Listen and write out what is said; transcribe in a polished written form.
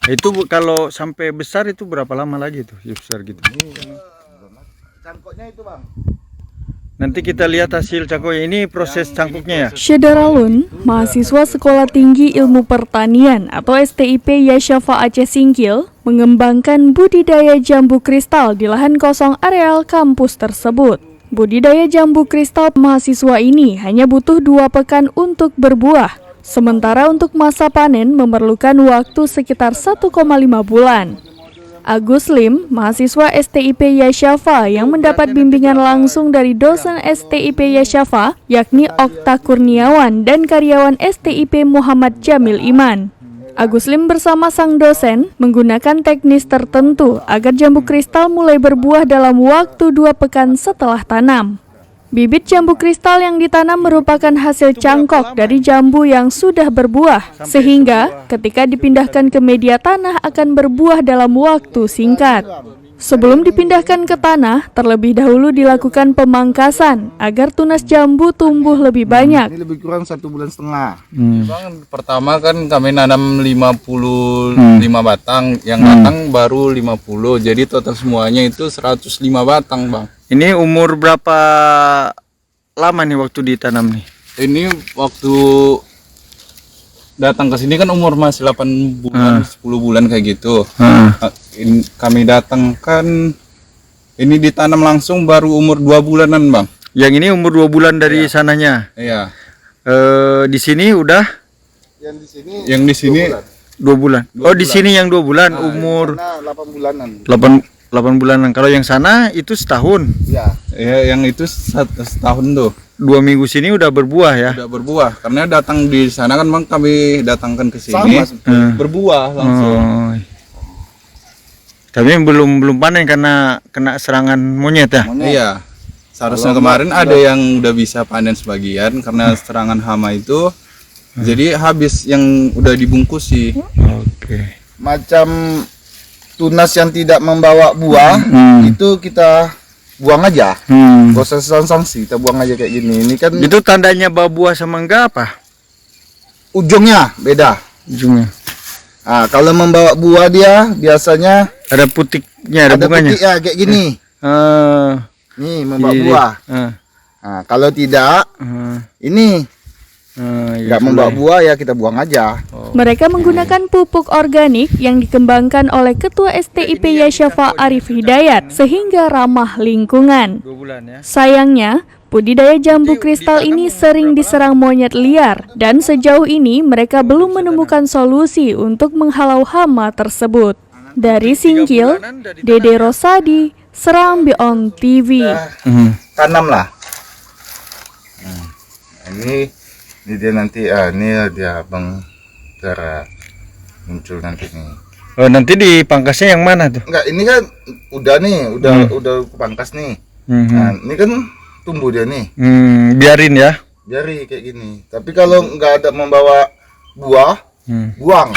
Itu kalau sampai besar itu berapa lama lagi tuh? Ya besar gitu. Cangkoknya itu bang. Nanti kita lihat hasil cangkoknya. Ini proses cangkoknya ya. Syedaralun, mahasiswa Sekolah Tinggi Ilmu Pertanian atau STIP Yasyafa Aceh Singkil, mengembangkan budidaya jambu kristal di lahan kosong areal kampus tersebut. Budidaya jambu kristal mahasiswa ini hanya butuh 2 pekan untuk berbuah, sementara untuk masa panen memerlukan waktu sekitar 1,5 bulan. Agus Lim, mahasiswa STIP Yasyafa yang mendapat bimbingan langsung dari dosen STIP Yasyafa, yakni Okta Kurniawan dan karyawan STIP Muhammad Jamil Iman. Agus Lim bersama sang dosen menggunakan teknis tertentu agar jambu kristal mulai berbuah dalam waktu 2 pekan setelah tanam. Bibit jambu kristal yang ditanam merupakan hasil cangkok dari jambu yang sudah berbuah, sehingga ketika dipindahkan ke media tanah akan berbuah dalam waktu singkat. Sebelum dipindahkan ke tanah, terlebih dahulu dilakukan pemangkasan agar tunas jambu tumbuh lebih banyak. Ini lebih kurang 1,5 bulan. Bang, pertama kan kami nanam 55 batang, yang batang baru 50, jadi total semuanya itu 105 batang bang. Ini umur berapa lama nih waktu ditanam nih? Ini waktu datang ke sini kan umur masih 8 bulan, 10 bulan kayak gitu. Kami datang kan ini ditanam langsung baru umur 2 bulanan bang. Yang ini umur 2 bulan dari sananya. Iya. Di sini udah? Yang di sini 2 bulan. Oh di sini yang 2 bulan, umur 8 bulanan. 8 bulanan. Kalau yang sana itu setahun. Ya. ya yang itu setahun tuh. 2 minggu sini udah berbuah ya. Udah berbuah karena datang di sana kan bang, kami datangkan ke sini berbuah langsung. Oh. Tapi belum panen karena kena serangan monyet ya. Iya. Seharusnya kemarin ada yang udah bisa panen sebagian karena serangan hama itu. Jadi habis yang udah dibungkus sih. Oke. Macam tunas yang tidak membawa buah itu kita buang aja. Proses sanksi kita buang aja kayak gini. Ini kan Itu tandanya buah sama enggak apa? ujungnya beda. Ujungnya. Nah, kalau membawa buah dia biasanya Ada putiknya, ada bunganya. putik ya kayak gini. Nih membawa buah. Nah, kalau tidak ini nggak membawa buah ya kita buang aja. Mereka menggunakan pupuk organik yang dikembangkan oleh Ketua STIP Yasyafa Arif Hidayat sehingga ramah lingkungan. 2 bulan ya. Sayangnya, budidaya jambu kristal ini sering diserang monyet liar dan sejauh ini mereka belum menemukan solusi untuk menghalau hama tersebut. Dari Singkil, Dede Rosadi, Serambi On TV. Tanam lah. Ini dia nanti ini dia bang muncul nanti nih. Oh, nanti dipangkasnya yang mana tuh? Enggak, ini kan udah nih, udah pangkas nih. Nah, ini kan tumbuh dia nih. Biarin ya. Biari kayak gini. Tapi kalau nggak ada membawa buah, buang.